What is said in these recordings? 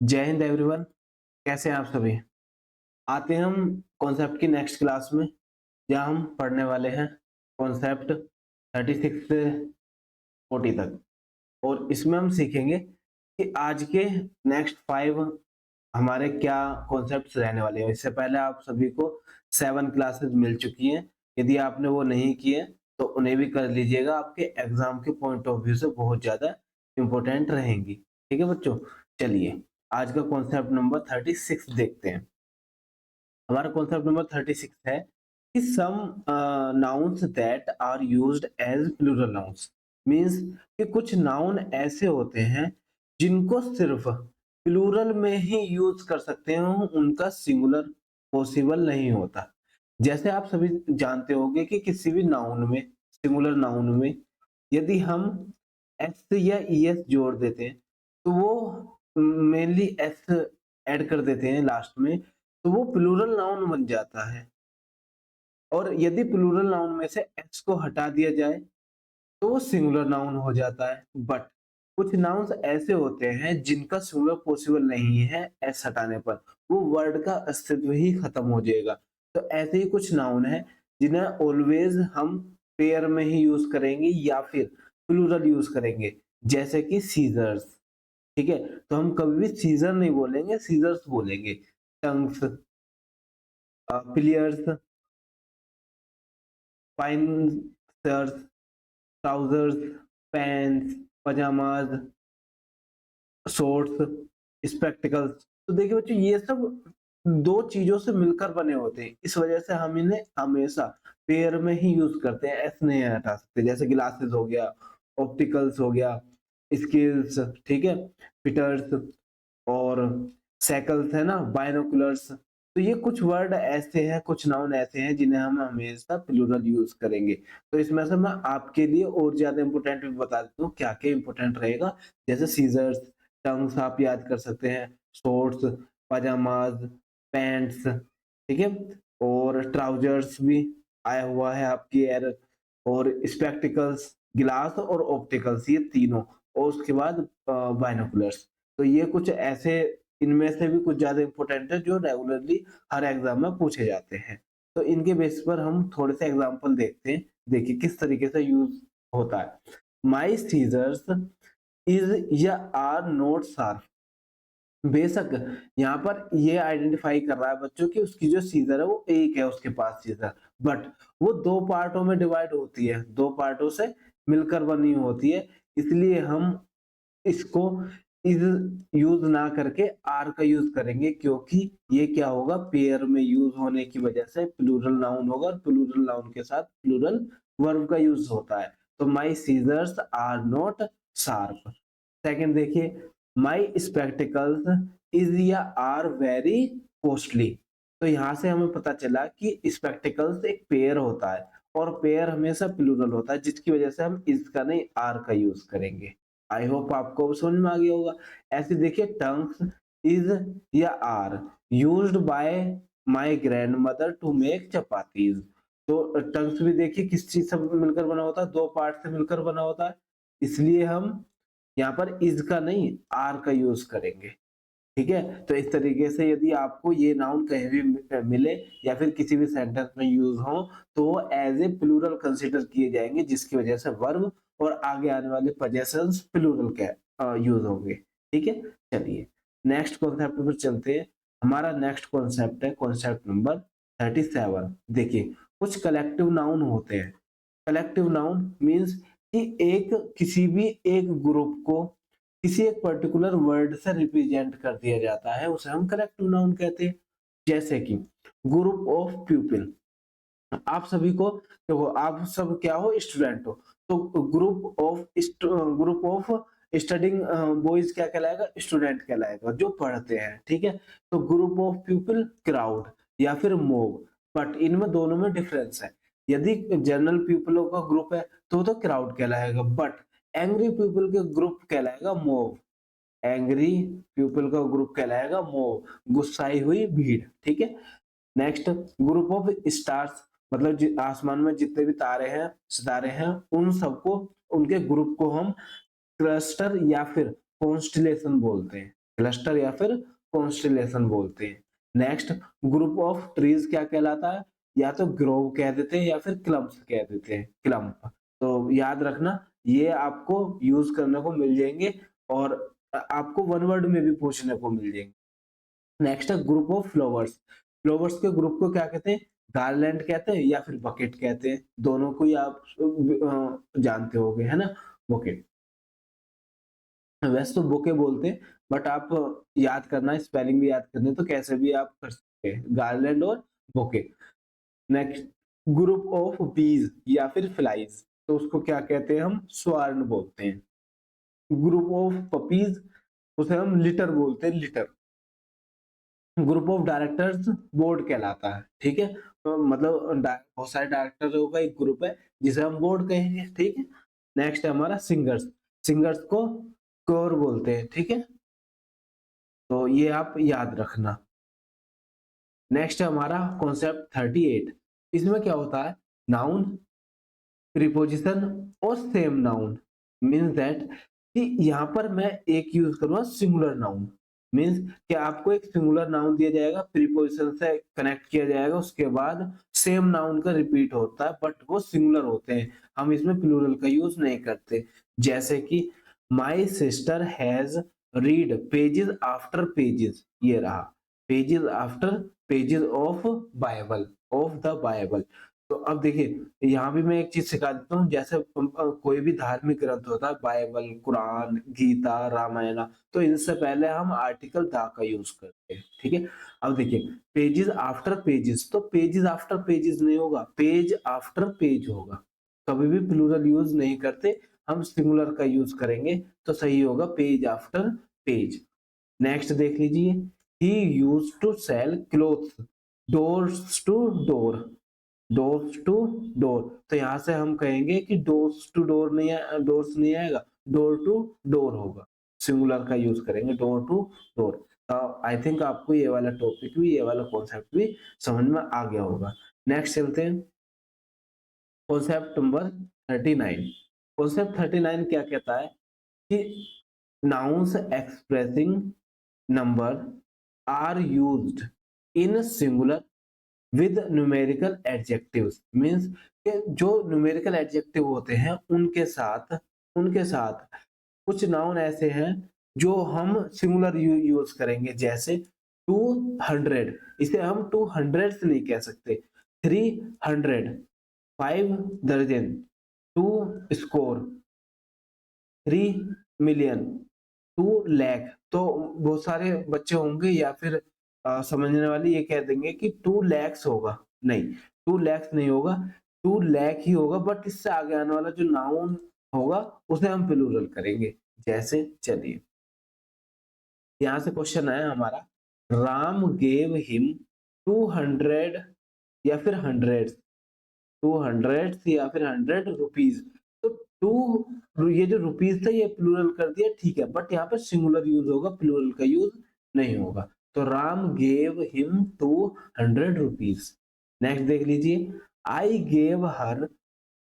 जय हिंद एवरीवन। कैसे हैं आप सभी? आते हैं हम कॉन्सेप्ट की नेक्स्ट क्लास में, जहां हम पढ़ने वाले हैं कॉन्सेप्ट 36 से 40 तक। और इसमें हम सीखेंगे कि आज के नेक्स्ट 5 हमारे क्या कॉन्सेप्ट्स रहने वाले हैं। इससे पहले आप सभी को 7 क्लासेस मिल चुकी हैं। यदि आपने वो नहीं किए तो उन्हें भी कर लीजिएगा, आपके एग्जाम के पॉइंट ऑफ व्यू से बहुत ज्यादा इंपॉर्टेंट रहेंगी। ठीक है बच्चों, चलिए आज का कॉन्सेप्ट नंबर 36 देखते हैं। हमारा कॉन्सेप्ट नंबर 36 है कि some nouns that are used as plural nouns. Means कि कुछ नाउन ऐसे होते हैं जिनको सिर्फ प्लूरल में ही यूज कर सकते हैं, उनका सिंगुलर पॉसिबल नहीं होता। जैसे आप सभी जानते होंगे कि किसी भी नाउन में, सिंगुलर नाउन में, यदि हम एस या ईएस जोड़ देते हैं तो वो मेनली एस ऐड कर देते हैं लास्ट में, तो वो प्लूरल नाउन बन जाता है। और यदि प्लूरल नाउन में से एक्स को हटा दिया जाए तो वो सिंगुलर नाउन हो जाता है। बट कुछ नाउन्स ऐसे होते हैं जिनका सिंगुलर पॉसिबल नहीं है, एस हटाने पर वो वर्ड का अस्तित्व ही खत्म हो जाएगा। तो ऐसे ही कुछ नाउन है जिन्हें ऑलवेज हम पेयर में ही यूज करेंगे या फिर प्लूरल यूज करेंगे, जैसे कि सीजर्स। ठीक है, तो हम कभी भी सीजर नहीं बोलेंगे, सीजर्स बोलेंगे। Tongs, pliers, pincers, trousers, pants, pyjamas, shorts, spectacles. तो देखिए बच्चों, ये सब दो चीजों से मिलकर बने होते हैं, इस वजह से हम इन्हें हमेशा पेयर में ही यूज करते हैं, ऐसे नहीं हटा सकते। जैसे ग्लासेस हो गया, ऑप्टिकल्स हो गया, स्किल्स, ठीक है, फिटर्स और सैकल्स है ना, बायनोकुलर्स। तो ये कुछ वर्ड ऐसे हैं, कुछ नाउन ऐसे हैं जिन्हें हम हमेशा प्लूरल यूज करेंगे। तो इसमें से मैं आपके लिए और ज्यादा इंपॉर्टेंट भी बता देता हूँ क्या क्या इंपॉर्टेंट रहेगा। जैसे सीजर्स, टंग्स आप याद कर सकते हैं, शॉर्ट्स, पजामाज, पैंट्स, ठीक है, और ट्राउजर्स भी आया हुआ है आपकी एरर, और स्पेक्टिकल्स, ग्लास और ऑप्टिकल्स, ये तीनों, और उसके बाद बायनोकुलर्स। तो ये कुछ ऐसे, इनमें से भी कुछ ज्यादा इंपॉर्टेंट है जो रेगुलरली हर एग्जाम में पूछे जाते हैं। तो इनके बेस पर हम थोड़े से एग्जांपल देखते हैं। देखिए किस तरीके से यूज होता है। माई सीजर्स इज या आर नॉट शार्प। बेशक यहाँ पर ये आइडेंटिफाई कर रहा है बच्चों की उसकी जो सीजर है वो एक है उसके पास सीजर, बट वो दो पार्टों में डिवाइड होती है, दो पार्टों से मिलकर बनी होती है। इसलिए हम इसको इज यूज ना करके आर का यूज करेंगे, क्योंकि ये क्या होगा, पेयर में यूज होने की वजह से प्लूरल नाउन होगा, और प्लूरल नाउन के साथ प्लूरल वर्ब का यूज होता है। तो my scissors are not sharp. Second देखिए, माई स्पेक्टिकल्स इज या आर वेरी कॉस्टली। तो यहाँ से हमें पता चला कि स्पेक्टिकल्स एक पेयर होता है, और पेयर हमेशा प्लूरल होता है, जिसकी वजह से हम इज का नहीं आर का यूज करेंगे। आई होप आपको समझ में आ गया होगा। ऐसे देखिए, टंग्स इज या are used by my grandmother to make chapatis. तो टंग्स भी देखिए किस चीज से मिलकर बना होता है, दो पार्ट से मिलकर बना होता है। इसलिए हम यहाँ पर इज का नहीं आर का यूज करेंगे। ठीक है, तो इस तरीके से यदि आपको ये नाउन कहीं भी मिले या फिर किसी भी सेंटेंस में यूज हो, तो वो एज ए प्लूरल कंसीडर किए जाएंगे, जिसकी वजह से वर्ब और आगे आने वाले पोजेशंस प्लूरल के यूज होंगे। ठीक है, चलिए नेक्स्ट कॉन्सेप्ट पर चलते हैं। हमारा नेक्स्ट कॉन्सेप्ट है कॉन्सेप्ट नंबर 37। देखिए, कुछ कलेक्टिव नाउन होते हैं। कलेक्टिव नाउन मीन्स कि एक किसी भी एक ग्रुप को किसी एक पर्टिकुलर वर्ड से रिप्रेजेंट कर दिया जाता है, उसे हम कलेक्टिव नाउन कहते हैं। जैसे कि ग्रुप ऑफ पीपल, आप सभी को देखो, आप सब क्या हो, स्टूडेंट हो, तो ग्रुप ऑफ स्टडिंग बॉयज क्या कहलाएगा, स्टूडेंट कहलाएगा, जो पढ़ते हैं। ठीक है, तो ग्रुप ऑफ पीपल क्राउड या फिर मोब। बट इनमें दोनों में डिफरेंस है। यदि जनरल पीपलों का ग्रुप है तो वो तो क्राउड कहलाएगा, बट एंग्री पीपल के ग्रुप कहलाएगा मोब। एंग्री पीपल का ग्रुप कहलाएगा मोब, गुस्साई हुई भीड़। ठीक है, नेक्स्ट, ग्रुप ऑफ स्टार्स, मतलब आसमान में जितने भी तारे हैं, सितारे हैं, उन सबको, उनके ग्रुप को हम क्लस्टर या फिर कॉन्स्टलेशन बोलते हैं। क्लस्टर या फिर कॉन्स्टेलेशन बोलते हैं। नेक्स्ट, ग्रुप ऑफ ट्रीज क्या कहलाता है? या तो ग्रोव कह देते हैं या फिर क्लम्प्स कह देते हैं, क्लम्प। तो याद रखना, ये आपको यूज करने को मिल जाएंगे और आपको वन वर्ड में भी पूछने को मिल जाएंगे। नेक्स्ट है ग्रुप ऑफ फ्लावर्स। फ्लावर्स के ग्रुप को क्या कहते हैं? गार्लैंड कहते हैं या फिर बकेट कहते हैं, दोनों को ही आप जानते होंगे, है ना? बकेट, वैसे तो बुके बोलते हैं, बट आप याद करना, स्पेलिंग भी याद करनी है, तो कैसे भी आप कर सकते हैं, गार्लैंड और बुके। नेक्स्ट, ग्रुप ऑफ बीज या फिर फ्लाइज, तो उसको क्या कहते हैं? हम स्वार्न बोलते हैं। ग्रुप ऑफ पपीज, उसे हम लिटर बोलते हैं, litre. Group of directors board कहलाता है, ठीक है? तो मतलब बहुत सारे डायरेक्टरों का एक ग्रुप है जिसे हम बोर्ड कहेंगे, ठीक है? नेक्स्ट है हमारा सिंगर्स। सिंगर्स को कोर बोलते हैं, ठीक है? तो ये आप याद रखना। नेक्स्ट है हमारा कॉन्सेप्ट 38। इसमें क्या होता है? नाउन, प्रीपोजिशन और सेम नाउन। मीन्स दैट कि यहाँ पर मैं एक यूज करूंगा सिंगुलर नाउन। मीन्स कि आपको एक सिंगुलर नाउन दिया जाएगा, प्रीपोजिशन से कनेक्ट किया जाएगा, उसके बाद सेम नाउन का रिपीट होता है, बट वो सिंगुलर होते हैं, हम इसमें प्लूरल का यूज नहीं करते। जैसे कि my sister has read pages after pages, ये रहा, pages after pages of Bible, of the Bible. तो अब देखिए, यहाँ भी मैं एक चीज सिखा देता हूँ। जैसे कोई भी धार्मिक ग्रंथ होता है, बाइबल, कुरान, गीता, रामायण, तो इनसे पहले हम आर्टिकल दा का यूज करते हैं, ठीक है? अब देखिए, पेजेस आफ्टर पेजेस, तो पेजेस आफ्टर पेजेस नहीं होगा, पेज आफ्टर पेज होगा। कभी भी प्लूरल यूज नहीं करते, हम सिंगुलर का यूज करेंगे तो सही होगा, पेज आफ्टर पेज। नेक्स्ट देख लीजिए, he used to sell clothes doors to door, doors to door, तो यहाँ से हम कहेंगे कि डोर्स टू डोर नहीं है, डोर्स नहीं आएगा, डोर टू डोर होगा, सिंगुलर का यूज करेंगे, door to door. I think आपको ये वाला टॉपिक भी, ये वाला कॉन्सेप्ट भी समझ में आ गया होगा। नेक्स्ट चलते हैं कॉन्सेप्ट नंबर 39। कॉन्सेप्ट 39 क्या कहता है कि nouns expressing number are used in singular with numerical adjectives। Means कि जो न्यूमेरिकल एडजेक्टिव होते हैं उनके साथ कुछ नाउन ऐसे हैं जो हम सिंगुलर यूज करेंगे। जैसे 200, इसे हम 200 से नहीं कह सकते। 300, 5 दर्जन, 2 स्कोर, 3 मिलियन, 2 लाख। तो बहुत सारे बच्चे होंगे या फिर समझने वाले ये कह देंगे कि 2 लैक्स होगा, नहीं, 2 लैक्स नहीं होगा, 2 लाख ही होगा, बट इससे आगे आने वाला जो नाउन होगा उसे हम प्लूरल करेंगे। जैसे चलिए, यहाँ से क्वेश्चन आया हमारा, राम गेव हिम 200 या फिर 200 या फिर 100 रुपीज। तो टू, ये जो रुपीज था ये प्लूरल कर दिया, ठीक है, बट यहाँ पर सिंगुलर यूज होगा, प्लूरल का यूज नहीं होगा। तो Ram gave him 200 rupees. Next देख लीजिए, आई गेव हर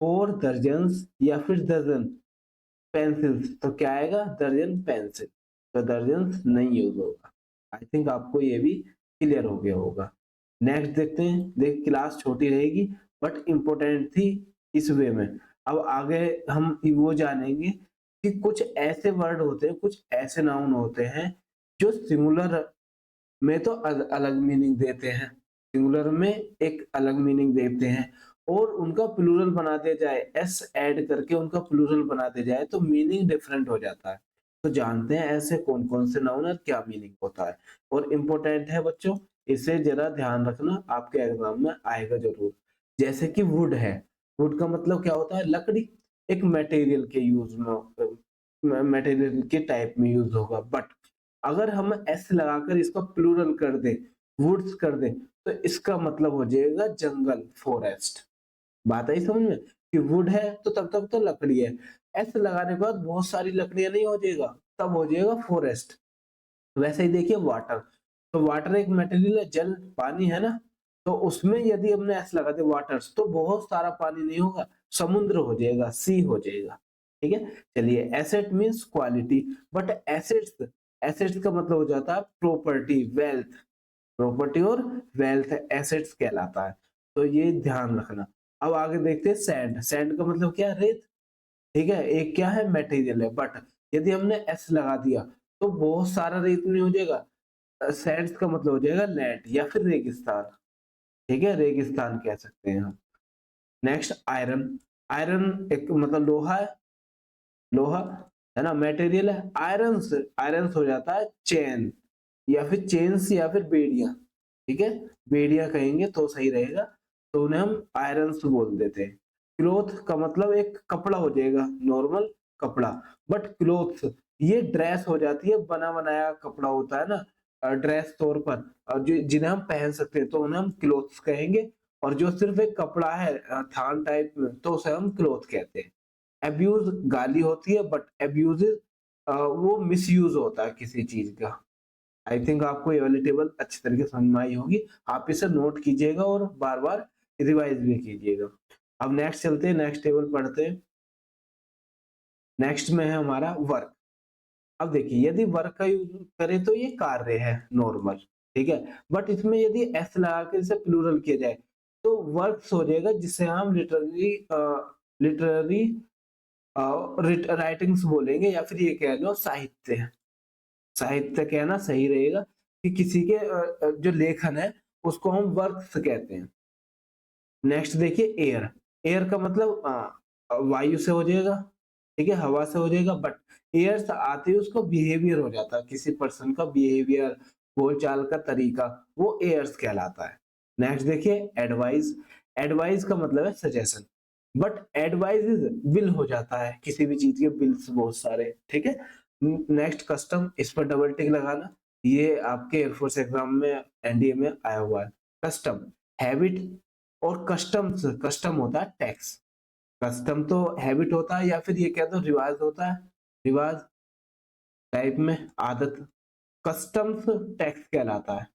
4 दर्जन या फिर दर्जन पेंसिल्स, तो क्या आएगा? दर्जन पेंसिल, तो दर्जन नहीं यूज होगा। आई थिंक आपको ये भी क्लियर हो गया होगा। नेक्स्ट देखते हैं, देख क्लास छोटी रहेगी बट इम्पोर्टेंट थी इस वे में। अब आगे हम वो जानेंगे कि कुछ ऐसे वर्ड होते हैं, कुछ ऐसे नाउन होते हैं जो सिंगुलर में तो अलग मीनिंग देते हैं, सिंगुलर में एक अलग मीनिंग देते हैं, और उनका प्लूरल बना दिया जाए, एस ऐड करके उनका प्लूरल बना दिया जाए तो मीनिंग डिफरेंट हो जाता है। तो जानते हैं ऐसे कौन कौन से नाउन और क्या मीनिंग होता है, और इम्पोर्टेंट है बच्चों, इसे जरा ध्यान रखना, आपके एग्जाम में आएगा जरूर। जैसे कि वुड है, वुड का मतलब क्या होता है? लकड़ी, एक मटेरियल के यूज में, मटेरियल के टाइप में यूज होगा। बट अगर हम एस लगाकर इसका प्लूरल कर दें, वुड्स कर दें, तो इसका मतलब हो जाएगा जंगल, फॉरेस्ट। बात आई समझ में कि वुड है तो तब तक तो लकड़ी है, एस लगाने के बाद बहुत सारी लकड़ियां नहीं हो जाएगा, तब हो जाएगा फॉरेस्ट। वैसे ही देखिए वाटर, तो वाटर एक मटेरियल है, जल, पानी है ना, तो उसमें यदि हमने एस लगा दिया वाटर्स, तो बहुत सारा पानी नहीं होगा, समुद्र हो जाएगा, सी हो जाएगा। ठीक है, चलिए, asset means quality, but assets assets का मतलब हो जाता है प्रॉपर्टी, वेल्थ। प्रॉपर्टी और वेल्थ एसेट्स कहलाता है, तो ये ध्यान रखना। अब आगे देखते हैं सैंड। सैंड का मतलब क्या है? रेत। ठीक है, एक क्या है? मटेरियल है। बट यदि हमने एस लगा दिया तो बहुत सारा रेत नहीं हो जाएगा। सैंड्स का मतलब हो जाएगा लैंड या फिर रेगिस्तान। ठीक है, रेगिस्तान कह सकते हैं हम। Next iron. आयरन एक मतलब लोहा है, लोहा है ना, मटेरियल है। आयरन से आयरन हो जाता है चेन या फिर चेन्स या फिर बेड़ियां। ठीक है, बेड़ियां कहेंगे तो सही रहेगा, तो उन्हें हम आयरन्स बोल देते हैं। क्लोथ का मतलब एक कपड़ा हो जाएगा, नॉर्मल कपड़ा। बट क्लोथ्स ये ड्रेस हो जाती है, बना बनाया कपड़ा होता है ना, ड्रेस तौर पर, और जो जिन्हें हम पहन सकते हैं तो उन्हें हम क्लोथ्स कहेंगे। और जो सिर्फ एक कपड़ा है थान टाइप में, तो उसे हम क्लोथ कहते हैं। अब्यूज गाली होती है, बट अब्यूज वो मिसयूज होता है किसी चीज का। आई थिंक आपको ये वाली टेबल अच्छी तरीके से समझ में आई होगी। आप इसे नोट कीजिएगा और बार बार रिवाइज भी कीजिएगा। अब नेक्स्ट चलते हैं, नेक्स्ट टेबल पढ़ते हैं। नेक्स्ट में है हमारा वर्क। अब देखिए, यदि वर्क का यूज करें तो ये कार्य है नॉर्मल। ठीक है, बट इसमें यदि एस लगा के इसे प्लूरल किया जाए तो वर्क्स हो जाएगा, जिसे हम लिटरली लिटररी राइटिंग्स बोलेंगे, या फिर ये कह लो साहित्य। साहित्य कहना सही रहेगा कि किसी के जो लेखन है उसको हम वर्क्स कहते हैं। नेक्स्ट देखिए एयर। एयर का मतलब वायु से हो जाएगा। ठीक है, हवा से हो जाएगा। बट एयर से आते ही उसको बिहेवियर हो जाता है, किसी पर्सन का बिहेवियर, बोलचाल का तरीका, वो एयर्स कहलाता है। नेक्स्ट देखिए एडवाइस। एडवाइस का मतलब है suggestion. But advice is bill हो जाता है, किसी भी चीज के बिल्स बहुत सारे। ठीक है। नेक्स्ट कस्टम, इस पर डबल टिक लगाना, ये आपके एयरफोर्स एग्जाम में एनडीए में आया हुआ है। कस्टम, हैबिट और कस्टम्स। कस्टम होता है टैक्स। कस्टम तो हैबिट होता है या फिर ये कह दो रिवाज होता है, रिवाज टाइप में आदत। कस्टम्स टैक्स कहलाता है।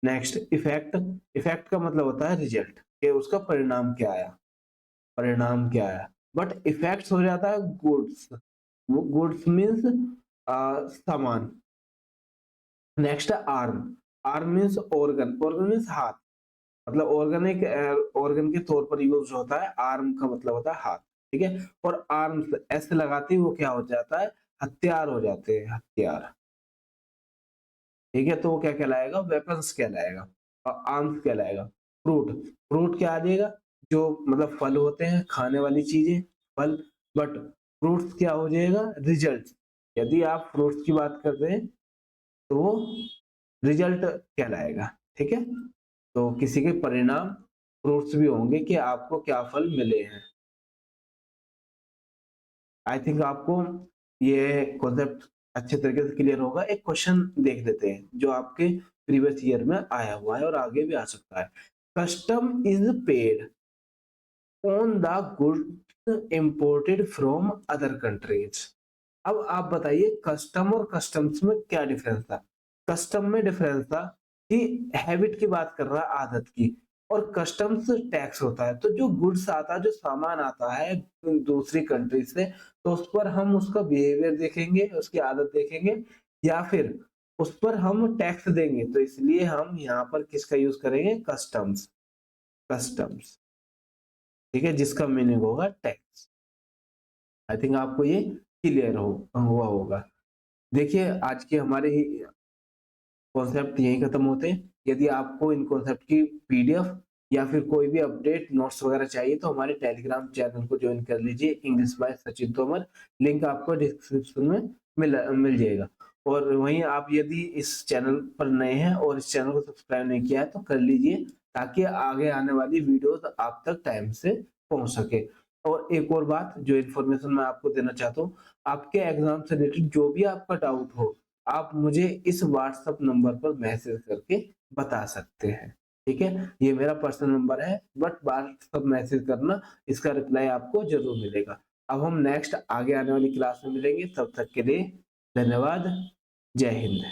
Next effect. इफेक्ट का मतलब होता है रिजल्ट, कि उसका परिणाम क्या आया, परिणाम क्या आया। बट इफेक्ट्स हो जाता है गुड्स। गुड्स मीन्स सामान। Next arm. Arm means organ. Organ means हाथ, मतलब ऑर्गन एक ऑर्गन के तौर पर यूज होता है। आर्म का मतलब होता है हाथ। ठीक है, और आर्म्स ऐसे लगाते ही वो क्या हो जाता है? हथियार हो जाते हैं, हथियार। ठीक है, तो वो क्या कहलाएगा? वेपन्स कहलाएगा और आर्म्स कहलाएगा। फ्रूट। फ्रूट क्या आ जाएगा? जो मतलब फल होते हैं, खाने वाली चीजें, फल। बट फ्रूट्स क्या हो जाएगा? रिजल्ट। यदि आप फ्रूट्स की बात कर रहे हैं तो वो रिजल्ट कहलाएगा। ठीक है, तो किसी के परिणाम फ्रूट्स भी होंगे कि आपको क्या फल मिले हैं। आई थिंक आपको ये कॉन्सेप्ट अच्छे तरीके से क्लियर होगा। एक क्वेश्चन देख लेते हैं जो आपके प्रीवियस ईयर में आया हुआ है और आगे भी आ सकता है। Custom is paid on the goods imported from other countries. अब आप बताइए कस्टम और कस्टम्स में क्या डिफरेंस था? कस्टम में डिफरेंस था कि हैबिट की बात कर रहा है, आदत की। और कस्टम्स टैक्स होता है, तो जो गुड्स आता है, जो सामान आता है दूसरी कंट्री से, तो उस पर हम उसका बिहेवियर देखेंगे, उसकी आदत देखेंगे, या फिर उस पर हम टैक्स देंगे। तो इसलिए हम यहाँ पर किसका यूज करेंगे? कस्टम्स। कस्टम्स। ठीक है, जिसका मीनिंग होगा टैक्स। आई थिंक आपको ये क्लियर हुआ होगा। देखिए, आज के हमारे कॉन्सेप्ट यही खत्म होते हैं। यदि आपको इन कॉन्सेप्ट की पीडीएफ या फिर कोई भी अपडेट नोट्स वगैरह चाहिए तो हमारे टेलीग्राम चैनल को ज्वाइन कर लीजिए, English by Sachin Tomar. Link आपको डिस्क्रिप्शन में मिल जाएगा। और वहीं आप यदि इस चैनल पर नए हैं और इस चैनल को सब्सक्राइब नहीं किया है तो कर लीजिए, ताकि आगे आने वाली वीडियोस आप तक टाइम से पहुंच सके। और एक और बात जो इन्फॉर्मेशन मैं आपको देना चाहता हूँ, आपके एग्जाम से रिलेटेड जो भी आपका डाउट हो, आप मुझे इस व्हाट्सएप नंबर पर मैसेज करके बता सकते हैं। ठीक है, ये मेरा पर्सनल नंबर है, बट व्हाट्सएप मैसेज करना, इसका रिप्लाई आपको जरूर मिलेगा। अब हम नेक्स्ट आगे आने वाली क्लास में मिलेंगे, तब तक के लिए धन्यवाद। जय हिंद।